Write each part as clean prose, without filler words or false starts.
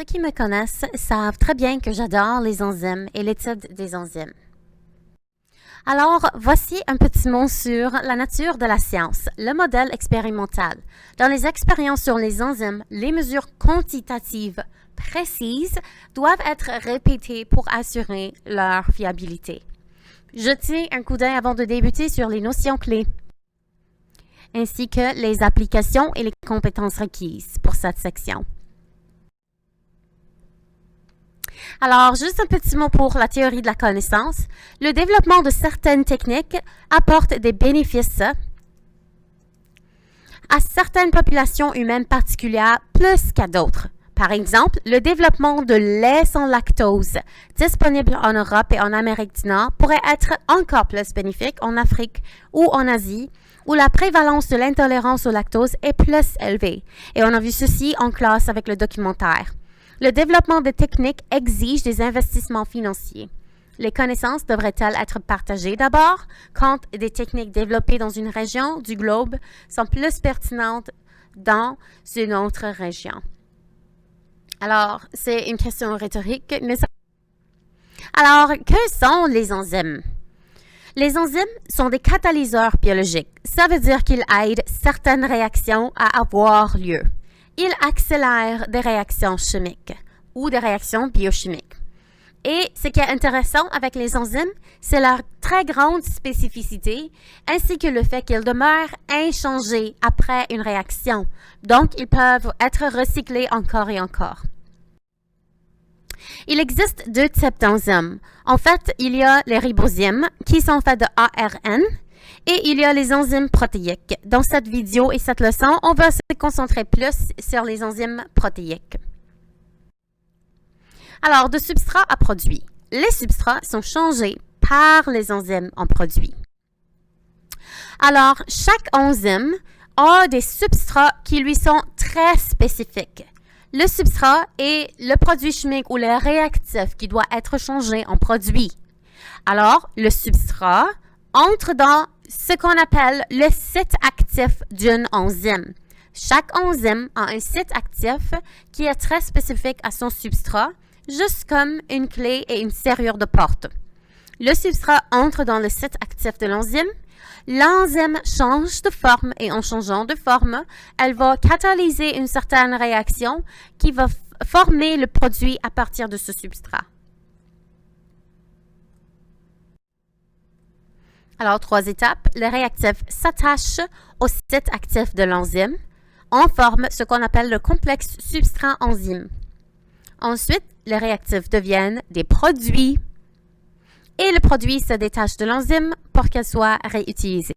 Ceux qui me connaissent savent très bien que j'adore les enzymes et l'étude des enzymes. Alors, voici un petit mot sur la nature de la science, le modèle expérimental. Dans les expériences sur les enzymes, les mesures quantitatives précises doivent être répétées pour assurer leur fiabilité. Jetez un coup d'œil avant de débuter sur les notions clés, ainsi que les applications et les compétences requises pour cette section. Alors, juste un petit mot pour la théorie de la connaissance. Le développement de certaines techniques apporte des bénéfices à certaines populations humaines particulières plus qu'à d'autres. Par exemple, le développement de lait sans lactose disponible en Europe et en Amérique du Nord pourrait être encore plus bénéfique en Afrique ou en Asie, où la prévalence de l'intolérance au lactose est plus élevée. Et on a vu ceci en classe avec le documentaire. Le développement de techniques exige des investissements financiers. Les connaissances devraient-elles être partagées d'abord quand des techniques développées dans une région du globe sont plus pertinentes dans une autre région? Alors, c'est une question rhétorique, mais Alors, que sont les enzymes? Les enzymes sont des catalyseurs biologiques. Ça veut dire qu'ils aident certaines réactions à avoir lieu. Ils accélèrent des réactions chimiques ou des réactions biochimiques. Et ce qui est intéressant avec les enzymes, c'est leur très grande spécificité ainsi que le fait qu'ils demeurent inchangés après une réaction. Donc, ils peuvent être recyclés encore et encore. Il existe deux types d'enzymes. En fait, il y a les ribozymes qui sont faits de ARN et il y a les enzymes protéiques. Dans cette vidéo et cette leçon, on va se concentrer plus sur les enzymes protéiques. Alors, de substrat à produit. Les substrats sont changés par les enzymes en produit. Alors, chaque enzyme a des substrats qui lui sont très spécifiques. Le substrat est le produit chimique ou le réactif qui doit être changé en produit. Alors, le substrat entre dans ce qu'on appelle le site actif d'une enzyme. Chaque enzyme a un site actif qui est très spécifique à son substrat, juste comme une clé et une serrure de porte. Le substrat entre dans le site actif de l'enzyme. L'enzyme change de forme et en changeant de forme, elle va catalyser une certaine réaction qui va former le produit à partir de ce substrat. Alors, 3 étapes. Le réactif s'attache au site actif de l'enzyme en forme ce qu'on appelle le complexe substrat-enzyme. Ensuite, les réactifs deviennent des produits et le produit se détache de l'enzyme pour qu'elle soit réutilisée.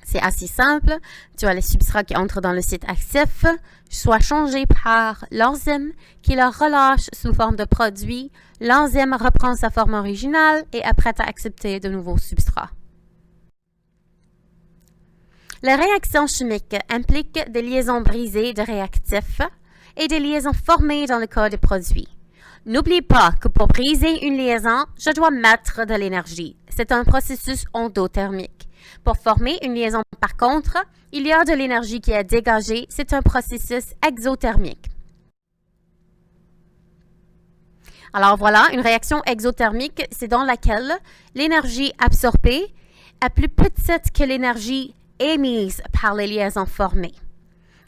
C'est assez simple. Tu as les substrats qui entrent dans le site actif, soit changés par l'enzyme qui le relâche sous forme de produit. L'enzyme reprend sa forme originale et est prête à accepter de nouveaux substrats. Les réactions chimiques impliquent des liaisons brisées de réactifs et des liaisons formées dans le cas des produits. N'oublie pas que pour briser une liaison, je dois mettre de l'énergie. C'est un processus endothermique. Pour former une liaison, par contre, il y a de l'énergie qui est dégagée. C'est un processus exothermique. Alors voilà, une réaction exothermique, c'est dans laquelle l'énergie absorbée est plus petite que l'énergie émise par les liaisons formées.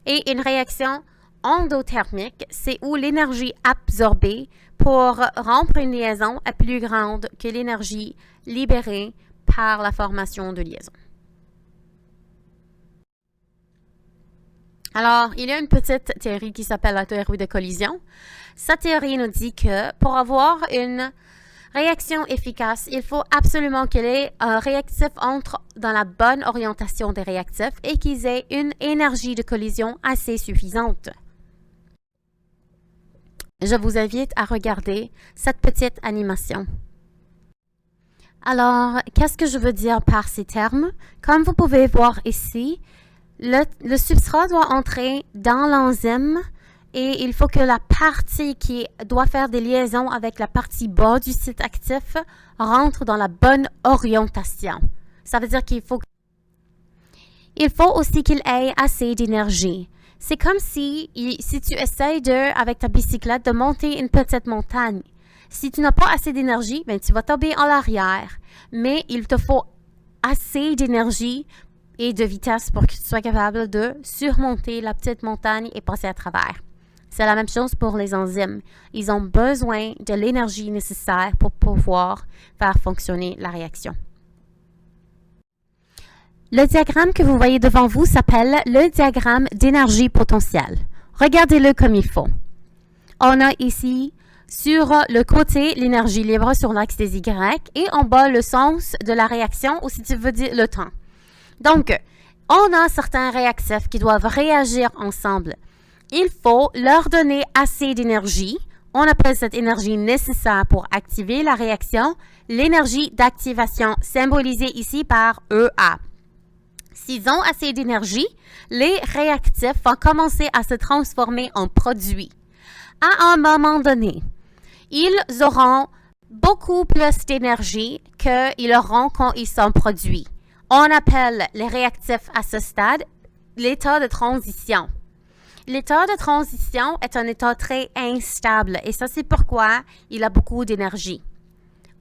Et une réaction endothermique, c'est où l'énergie absorbée pour rompre une liaison est plus grande que l'énergie libérée par la formation de liaison. Alors, il y a une petite théorie qui s'appelle la théorie de collision. Cette théorie nous dit que pour avoir une réaction efficace, il faut absolument que les réactifs entrent dans la bonne orientation des réactifs et qu'ils aient une énergie de collision assez suffisante. Je vous invite à regarder cette petite animation. Alors, qu'est-ce que je veux dire par ces termes? Comme vous pouvez voir ici, le substrat doit entrer dans l'enzyme et il faut que la partie qui doit faire des liaisons avec la partie bas du site actif rentre dans la bonne orientation. Ça veut dire qu'il faut aussi qu'il ait assez d'énergie. C'est comme si tu essayes avec ta bicyclette, de monter une petite montagne. Si tu n'as pas assez d'énergie, ben, tu vas tomber en arrière. Mais il te faut assez d'énergie et de vitesse pour que tu sois capable de surmonter la petite montagne et passer à travers. C'est la même chose pour les enzymes. Ils ont besoin de l'énergie nécessaire pour pouvoir faire fonctionner la réaction. Le diagramme que vous voyez devant vous s'appelle le diagramme d'énergie potentielle. Regardez-le comme il faut. On a ici sur le côté l'énergie libre sur l'axe des Y et en bas le sens de la réaction ou si tu veux dire le temps. Donc, on a certains réactifs qui doivent réagir ensemble. Il faut leur donner assez d'énergie. On appelle cette énergie nécessaire pour activer la réaction l'énergie d'activation symbolisée ici par EA. S'ils ont assez d'énergie, les réactifs vont commencer à se transformer en produits. À un moment donné, ils auront beaucoup plus d'énergie qu'ils auront quand ils sont produits. On appelle les réactifs à ce stade l'état de transition. L'état de transition est un état très instable et ça c'est pourquoi il a beaucoup d'énergie.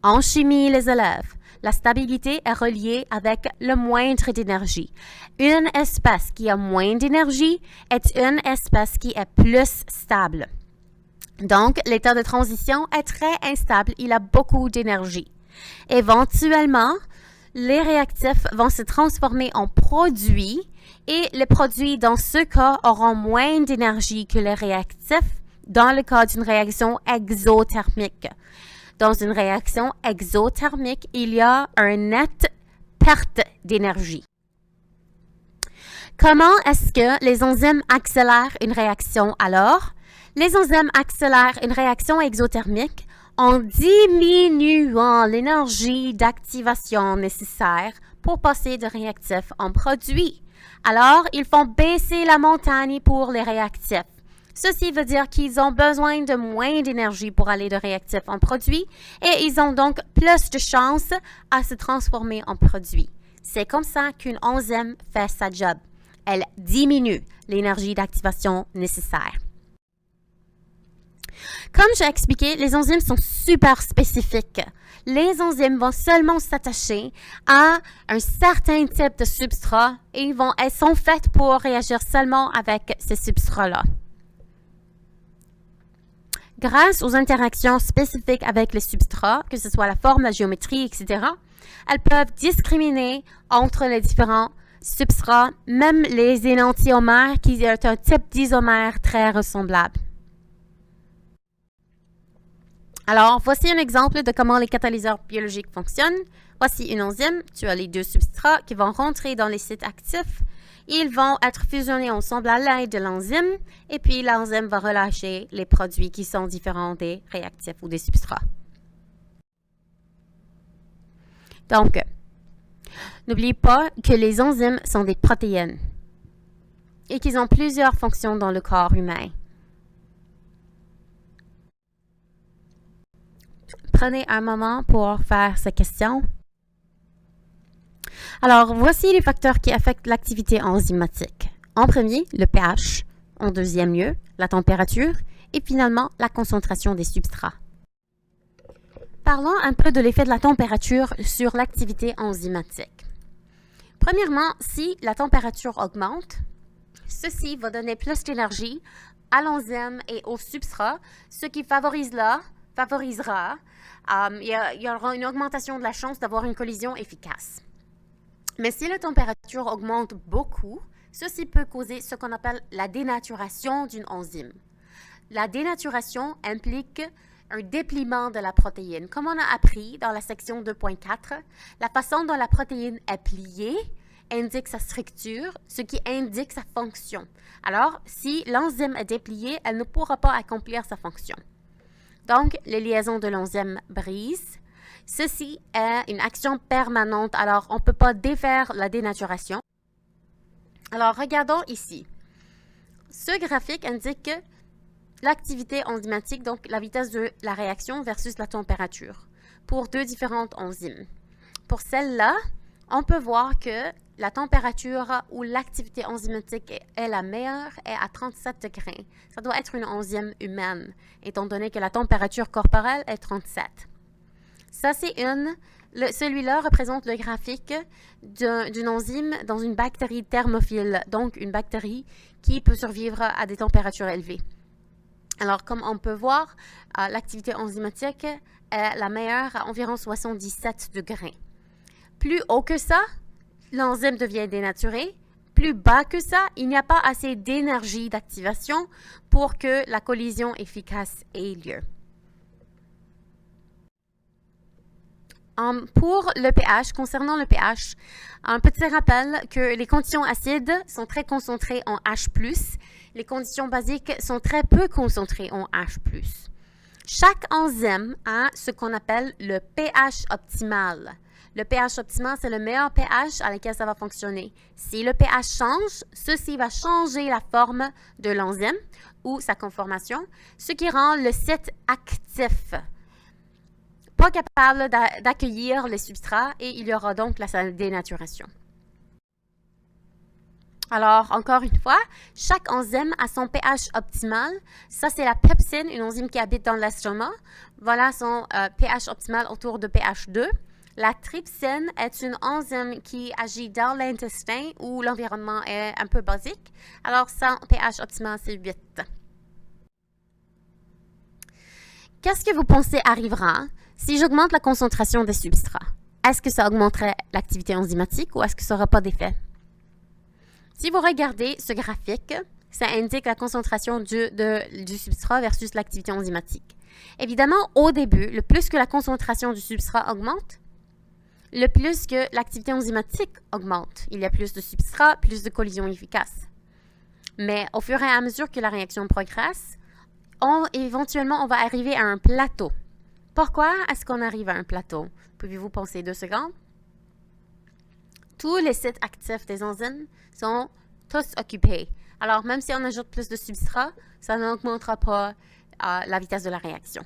En chimie, les élèves, la stabilité est reliée avec le moindre d'énergie. Une espèce qui a moins d'énergie est une espèce qui est plus stable. Donc, l'état de transition est très instable, il a beaucoup d'énergie. Éventuellement, les réactifs vont se transformer en produits et les produits dans ce cas auront moins d'énergie que les réactifs dans le cas d'une réaction exothermique. Dans une réaction exothermique, il y a une nette perte d'énergie. Comment est-ce que les enzymes accélèrent une réaction alors? Les enzymes accélèrent une réaction exothermique en diminuant l'énergie d'activation nécessaire pour passer de réactifs en produits. Alors, ils font baisser la montagne pour les réactifs. Ceci veut dire qu'ils ont besoin de moins d'énergie pour aller de réactifs en produits et ils ont donc plus de chances à se transformer en produits. C'est comme ça qu'une enzyme fait sa job. Elle diminue l'énergie d'activation nécessaire. Comme j'ai expliqué, les enzymes sont super spécifiques. Les enzymes vont seulement s'attacher à un certain type de substrat et elles sont faites pour réagir seulement avec ces substrats-là. Grâce aux interactions spécifiques avec les substrats, que ce soit la forme, la géométrie, etc., elles peuvent discriminer entre les différents substrats, même les énantiomères, qui est un type d'isomère très ressemblable. Alors, voici un exemple de comment les catalyseurs biologiques fonctionnent. Voici une enzyme. Tu as les deux substrats qui vont rentrer dans les sites actifs. Ils vont être fusionnés ensemble à l'aide de l'enzyme et puis l'enzyme va relâcher les produits qui sont différents des réactifs ou des substrats. Donc, n'oubliez pas que les enzymes sont des protéines et qu'ils ont plusieurs fonctions dans le corps humain. Prenez un moment pour faire ces questions. Alors, voici les facteurs qui affectent l'activité enzymatique. En premier, le pH. En deuxième lieu, la température. Et finalement, la concentration des substrats. Parlons un peu de l'effet de la température sur l'activité enzymatique. Premièrement, si la température augmente, ceci va donner plus d'énergie à l'enzyme et au substrat, ce qui favorisera il y aura une augmentation de la chance d'avoir une collision efficace. Mais si la température augmente beaucoup, ceci peut causer ce qu'on appelle la dénaturation d'une enzyme. La dénaturation implique un dépliement de la protéine. Comme on a appris dans la section 2.4, la façon dont la protéine est pliée indique sa structure, ce qui indique sa fonction. Alors, si l'enzyme est dépliée, elle ne pourra pas accomplir sa fonction. Donc, les liaisons de l'enzyme brisent. Ceci est une action permanente, alors on ne peut pas défaire la dénaturation. Alors, regardons ici. Ce graphique indique l'activité enzymatique, donc la vitesse de la réaction versus la température, pour deux différentes enzymes. Pour celle-là, on peut voir que la température où l'activité enzymatique est la meilleure est à 37 degrés. Ça doit être une enzyme humaine, étant donné que la température corporelle est 37. Ça, c'est celui-là représente le graphique d'une enzyme dans une bactérie thermophile, donc une bactérie qui peut survivre à des températures élevées. Alors, comme on peut voir, l'activité enzymatique est la meilleure à environ 77 degrés. Plus haut que ça, l'enzyme devient dénaturée. Plus bas que ça, il n'y a pas assez d'énergie d'activation pour que la collision efficace ait lieu. Pour le pH, concernant le pH, un petit rappel que les conditions acides sont très concentrées en H+, les conditions basiques sont très peu concentrées en H+. Chaque enzyme a ce qu'on appelle le pH optimal. Le pH optimal, c'est le meilleur pH à lequel ça va fonctionner. Si le pH change, ceci va changer la forme de l'enzyme ou sa conformation, ce qui rend le site actif, pas capable d'accueillir les substrats et il y aura donc la dénaturation. Alors, encore une fois, chaque enzyme a son pH optimal. Ça, c'est la pepsine, une enzyme qui habite dans l'estomac. Voilà son pH optimal autour de pH 2. La trypsine est une enzyme qui agit dans l'intestin où l'environnement est un peu basique. Alors, son pH optimal, c'est 8. Qu'est-ce que vous pensez arrivera si j'augmente la concentration des substrats? Est-ce que ça augmenterait l'activité enzymatique ou est-ce que ça n'aura pas d'effet? Si vous regardez ce graphique, ça indique la concentration du substrat versus l'activité enzymatique. Évidemment, au début, le plus que la concentration du substrat augmente, le plus que l'activité enzymatique augmente. Il y a plus de substrat, plus de collisions efficaces. Mais au fur et à mesure que la réaction progresse, éventuellement, on va arriver à un plateau. Pourquoi est-ce qu'on arrive à un plateau? Pouvez-vous penser 2 secondes? Tous les sites actifs des enzymes sont tous occupés. Alors, même si on ajoute plus de substrat, ça n'augmentera pas la vitesse de la réaction.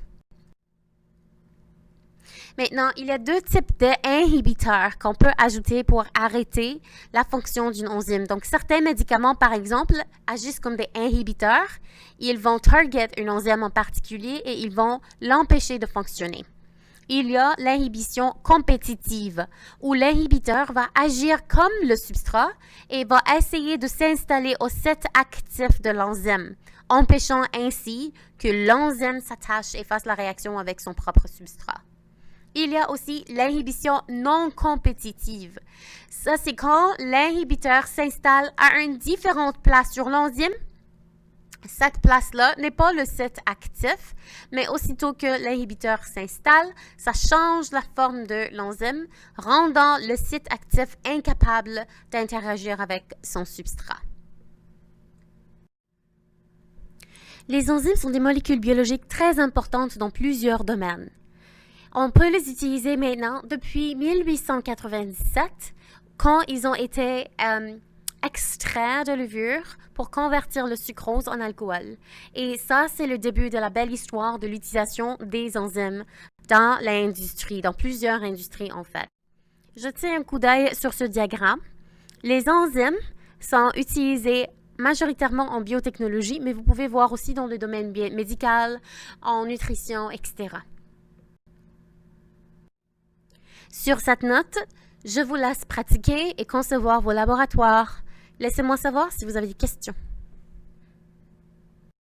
Maintenant, il y a 2 types d'inhibiteurs qu'on peut ajouter pour arrêter la fonction d'une enzyme. Donc, certains médicaments, par exemple, agissent comme des inhibiteurs. Ils vont target une enzyme en particulier et ils vont l'empêcher de fonctionner. Il y a l'inhibition compétitive, où l'inhibiteur va agir comme le substrat et va essayer de s'installer au site actif de l'enzyme, empêchant ainsi que l'enzyme s'attache et fasse la réaction avec son propre substrat. Il y a aussi l'inhibition non compétitive. Ça, c'est quand l'inhibiteur s'installe à une différente place sur l'enzyme. Cette place-là n'est pas le site actif, mais aussitôt que l'inhibiteur s'installe, ça change la forme de l'enzyme, rendant le site actif incapable d'interagir avec son substrat. Les enzymes sont des molécules biologiques très importantes dans plusieurs domaines. On peut les utiliser maintenant depuis 1897, quand ils ont été extraits de levure pour convertir le sucrose en alcool. Et ça, c'est le début de la belle histoire de l'utilisation des enzymes dans l'industrie, dans plusieurs industries en fait. Jetez un coup d'œil sur ce diagramme. Les enzymes sont utilisées majoritairement en biotechnologie, mais vous pouvez voir aussi dans le domaine médical, en nutrition, etc. Sur cette note, je vous laisse pratiquer et concevoir vos laboratoires. Laissez-moi savoir si vous avez des questions.